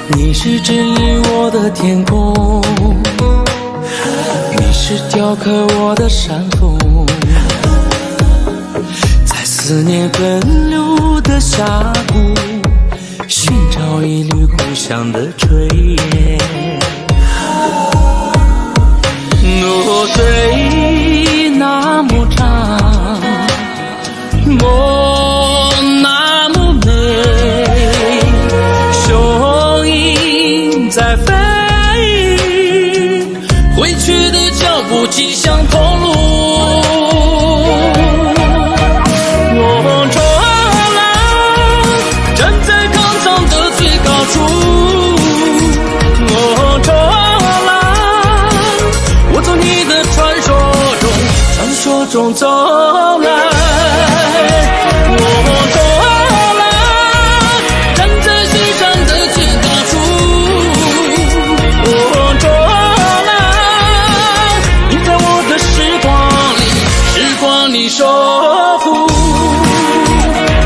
你是治愈我的天空，你是雕刻我的山峰，在思念奔流的峡谷，寻找一缕故乡的炊烟。路虽那么长，梦那么美，雄鹰在飞，回去的脚步迹相同路。我冲浪，站在抗场的最高处。我冲浪，我从你的传说中走来。守护，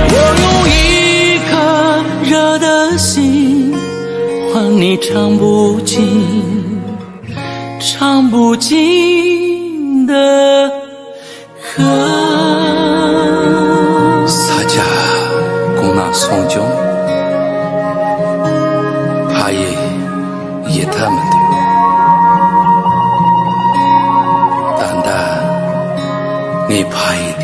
我用一颗热的心换你唱不尽的歌。사자 공나 송정 파예 예타면들 단다 네 파이